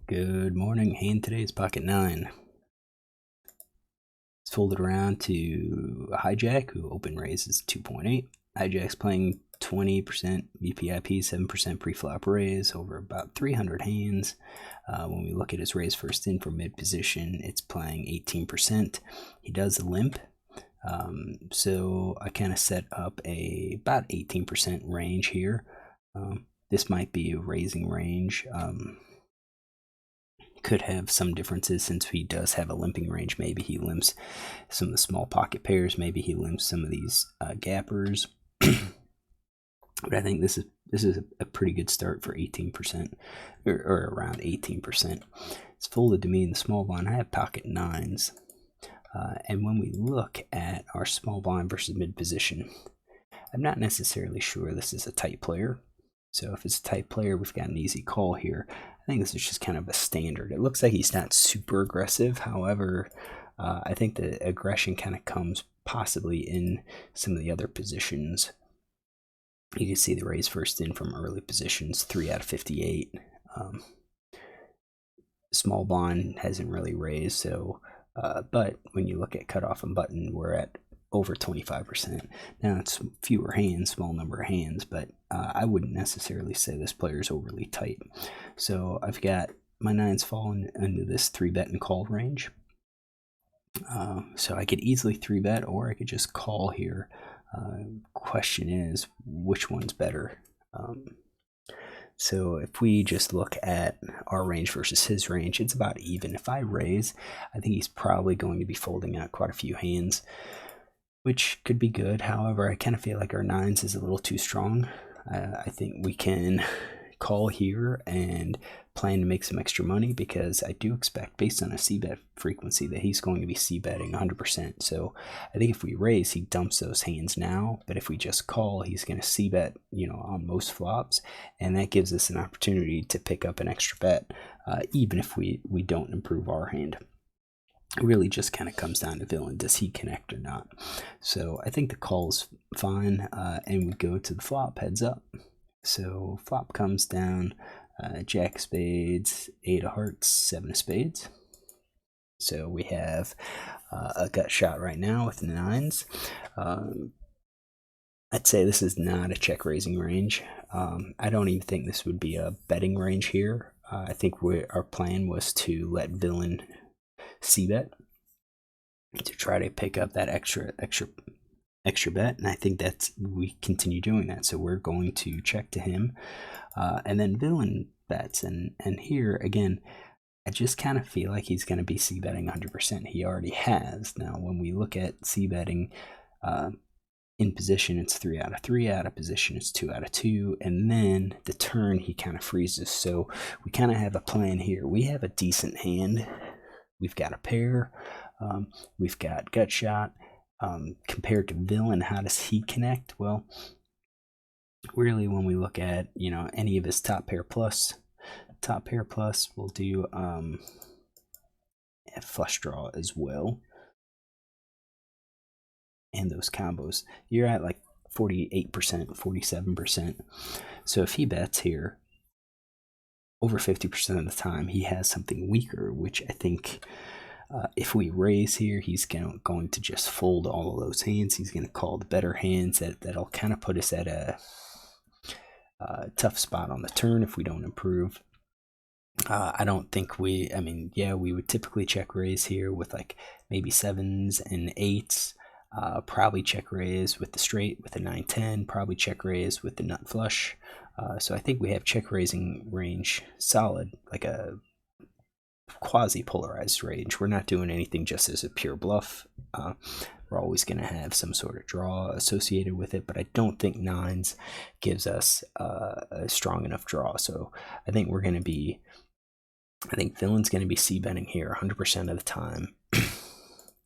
Good morning. Hand today is pocket 9. It's folded around to Hijack, who open raises 2.8. Hijack's playing 20% VPIP, 7% pre-flop raise over about 300 hands. When we look at his raise first in for mid position, it's playing 18%. He does limp, so I kind of set up about 18% range here. This might be a raising range. Could have some differences since he does have a limping range. Maybe he limps some of the small pocket pairs. Maybe he limps some of these gappers. But I think this is a pretty good start for 18% or around 18%. It's folded to me in the small blind. I have pocket 9s. And when we look at our small blind versus mid position, I'm not necessarily sure this is a tight player. So if it's a tight player, we've got an easy call here. I think this is just kind of a standard. It looks like he's not super aggressive. However, I think the aggression kind of comes possibly in some of the other positions. You can see the raise first in from early positions, 3 out of 58. Small blind hasn't really raised, so but when you look at cutoff and button, we're at over 25%. Now it's fewer hands, small number of hands, but I wouldn't necessarily say this player is overly tight. So I've got my 9s falling into this 3-bet and call range. So I could easily 3-bet, or I could just call here. Question is, which one's better? So if we just look at our range versus his range, it's about even. If I raise, I think he's probably going to be folding out quite a few hands, which could be good. However, I kind of feel like our 9s is a little too strong. I think we can call here and plan to make some extra money, because I do expect, based on a c-bet frequency, that he's going to be c-betting 100%. So I think if we raise, he dumps those hands now, but if we just call, he's going to c-bet, on most flops, and that gives us an opportunity to pick up an extra bet, even if we don't improve our hand. It really just kind of comes down to villain. Does he connect or not? So I think the call's fine, and we go to the flop, heads up. So flop comes down, Jack of spades, 8 of hearts, 7 of spades. So we have a gut shot right now with 9s. I'd say this is not a check raising range. I don't even think this would be a betting range here. I think our plan was to let villain c-bet to try to pick up that extra bet, and I think we continue doing that. So we're going to check to him, and then villain bets, and here again, I just kind of feel like he's going to be c-betting 100%. He already has. Now when we look at c-betting in position, it's 3 out of 3. Out of position, it's 2 out of 2, and then the turn he kind of freezes. So we kind of have a plan here. We have a decent hand. We've got a pair. We've got gut shot. Compared to villain, how does he connect? Well, really, when we look at any of his top pair plus, we'll do a flush draw as well, and those combos, you're at like 48%, 47%. So if he bets here, over 50% of the time he has something weaker, which I think if we raise here, he's going to just fold all of those hands. He's going to call the better hands. That'll kind of put us at a tough spot on the turn if we don't improve. I don't think we would typically check raise here with like maybe 7s and 8s. Probably check raise with the straight with the 9-10. Probably check raise with the nut flush. So I think we have check raising range solid, like a quasi-polarized range. We're not doing anything just as a pure bluff. We're always going to have some sort of draw associated with it, but I don't think 9s gives us a strong enough draw. So I think villain's going to be c-betting here 100% of the time,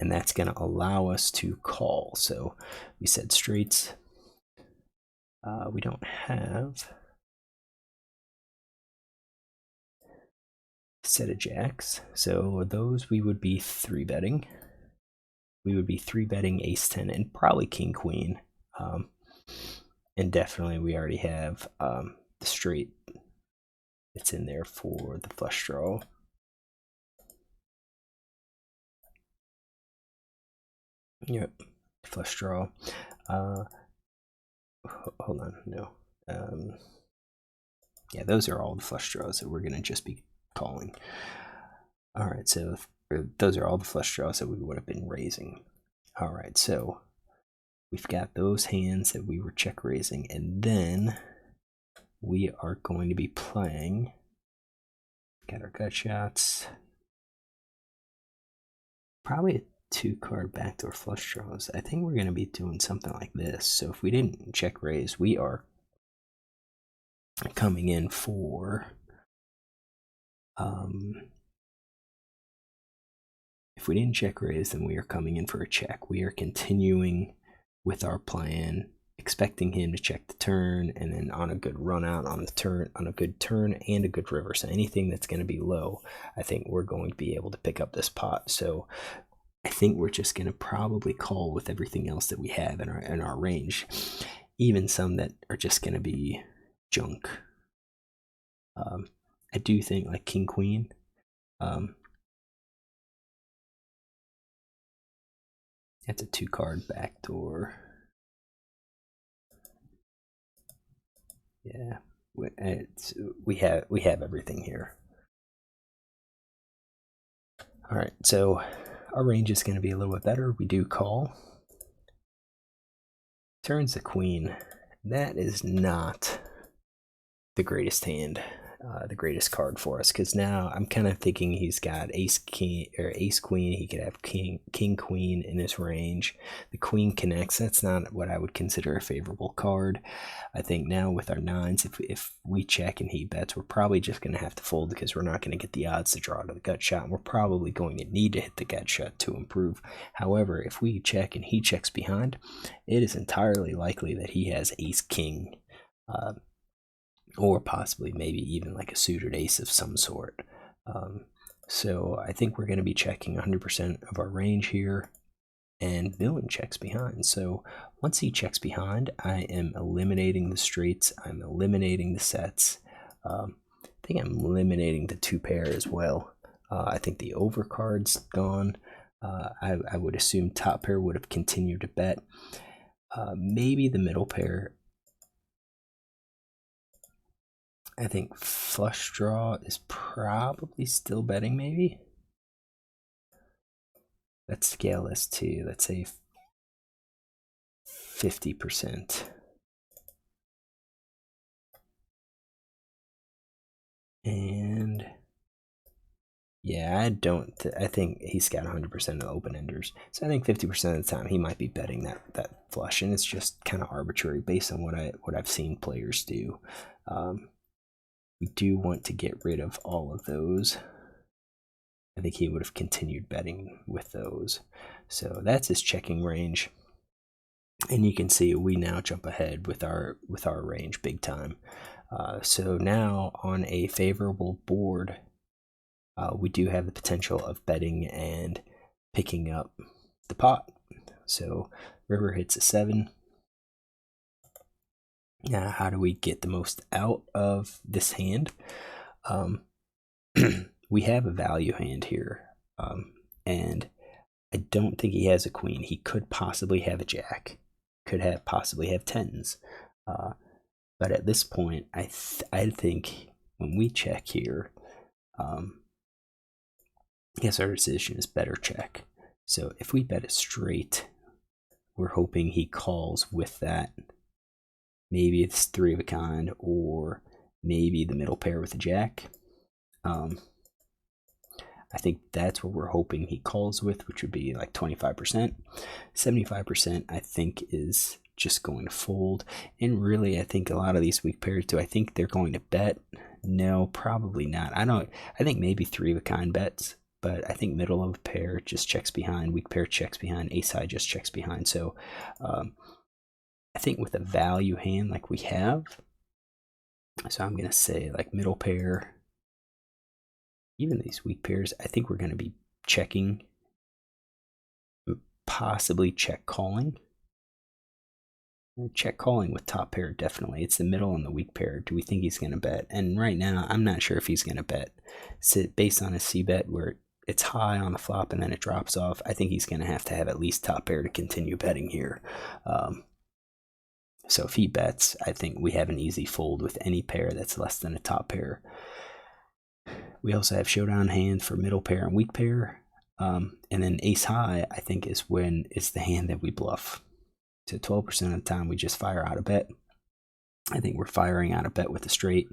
and that's going to allow us to call. So we said straights. We don't have set of jacks, so those we would be 3-betting. We would be 3-betting ace-10 and probably king-queen, and definitely we already have the straight it's in there for the flush draw. Yep, flush draw. Hold on, no. Yeah, those are all the flush draws that we're gonna just be calling. All right, so those are all the flush draws that we would have been raising. All right, so we've got those hands that we were check raising, and then we are going to be playing. Got our gut shots. Probably a 2-card backdoor flush draws. I think we're going to be doing something like this. So if we didn't check raise, we are coming in for if we didn't check raise, then we are coming in for a check. We are continuing with our plan, expecting him to check the turn, and then on a good run out on the turn, on a good turn and a good river. So anything that's going to be low, I think we're going to be able to pick up this pot. So I think we're just going to probably call with everything else that we have in our range, even some that are just going to be junk. I do think like King Queen. That's a 2-card backdoor. Yeah, we have everything here. All right, so our range is going to be a little bit better. We do call. Turns the queen. That is not the greatest hand, the greatest card for us, because now I'm kind of thinking he's got ace king or ace queen. He could have king queen in his range. The queen connects. That's not what I would consider a favorable card. I think now with our nines, if we check and he bets, we're probably just going to have to fold because we're not going to get the odds to draw to the gut shot. And we're probably going to need to hit the gut shot to improve. However, if we check and he checks behind, it is entirely likely that he has ace king. Or possibly maybe even like a suited ace of some sort. So I think we're going to be checking 100% of our range here, and villain checks behind. So once he checks behind, I am eliminating the straights, I'm eliminating the sets. I think I'm eliminating the 2-pair as well. I think the overcard's gone. I would assume top pair would have continued to bet. Maybe the middle pair. I think flush draw is probably still betting, maybe. Let's scale this to, let's say, 50%. And yeah, I think he's got 100% of the open-enders. So I think 50% of the time he might be betting that flush, and it's just kind of arbitrary based on what I've seen players do. We do want to get rid of all of those. I think he would have continued betting with those. So that's his checking range. And you can see we now jump ahead with our range big time. So now on a favorable board, we do have the potential of betting and picking up the pot. So river hits a 7. Now, how do we get the most out of this hand? We have a value hand here, and I don't think he has a queen. He could possibly have a jack, could possibly have tens, but at this point, I think when we check here, I guess our decision is better check. So if we bet it straight, we're hoping he calls with that. Maybe it's 3 of a kind, or maybe the middle pair with a jack. I think that's what we're hoping he calls with, which would be like 25%. 75%, I think, is just going to fold. And really, I think a lot of these weak pairs do. I think they're going to bet. No, probably not. I think maybe 3 of a kind bets, but I think middle of a pair just checks behind. Weak pair checks behind. Ace high just checks behind. So I think with a value hand like we have, so I'm going to say like middle pair, even these weak pairs, I think we're going to be checking, possibly check calling. Check calling with top pair, definitely. It's the middle and the weak pair. Do we think he's going to bet? And right now, I'm not sure if he's going to bet. Based on his c-bet, where it's high on the flop and then it drops off, I think he's going to have at least top pair to continue betting here. So if he bets, I think we have an easy fold with any pair that's less than a top pair. We also have showdown hands for middle pair and weak pair. And then ace high, I think, is when it's the hand that we bluff. So 12% of the time we just fire out a bet. I think we're firing out a bet with a straight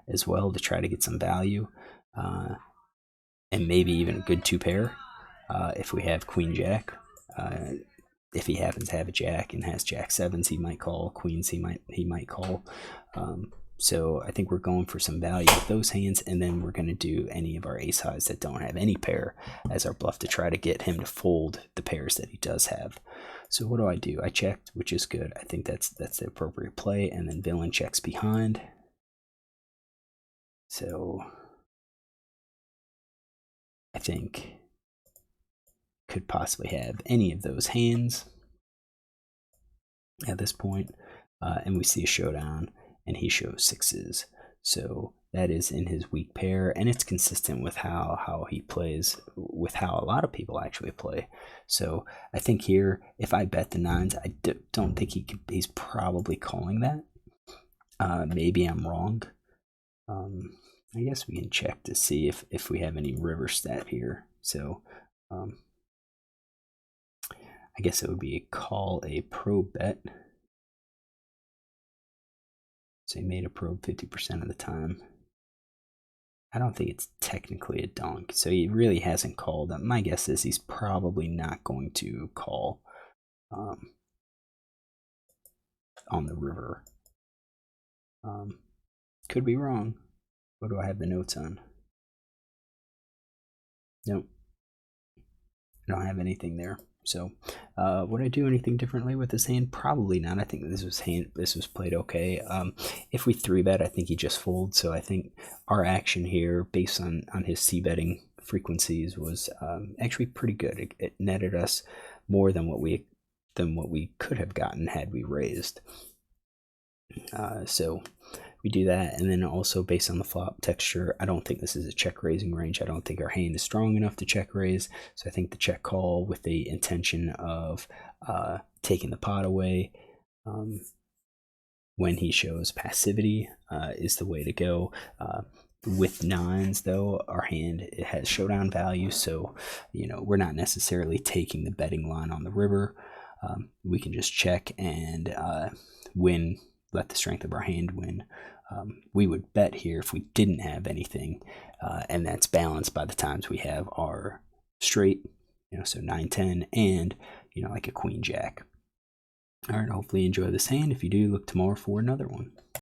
as well to try to get some value. And maybe even a good two pair if we have queen jack. If he happens to have a jack and has jack sevens, he might call. Queens, he might call. So I think we're going for some value with those hands, and then we're going to do any of our ace highs that don't have any pair as our bluff to try to get him to fold the pairs that he does have. So what do? I checked, which is good. I think that's the appropriate play, and then villain checks behind. So I think could possibly have any of those hands at this point. And we see a showdown, and he shows sixes. So that is in his weak pair, and it's consistent with how he plays, with how a lot of people actually play. So I think here, if I bet the nines, I don't think he's probably calling that. Maybe I'm wrong. I guess we can check to see if we have any river stat here. So I guess it would be a call, a probe bet. So he made a probe 50% of the time. I don't think it's technically a dunk, so he really hasn't called. My guess is he's probably not going to call on the river. Could be wrong. What do I have the notes on? Nope. I don't have anything there. So would I do anything differently with this hand? Probably not. I think this was played okay. If we 3-bet, I think he just folds. So I think our action here, based on his c-betting frequencies, was actually pretty good. It netted us more than what we could have gotten had we raised. So we do that, and then also based on the flop texture, I don't think this is a check raising range. I don't think our hand is strong enough to check raise, so I think the check call with the intention of taking the pot away when he shows passivity is the way to go. With nines, though, our hand, it has showdown value, so we're not necessarily taking the betting line on the river. We can just check and win. Let the strength of our hand win. We would bet here if we didn't have anything, and that's balanced by the times we have our straight, so 9-10 and like a queen jack. All right, hopefully you enjoy this hand. If you do, look tomorrow for another one.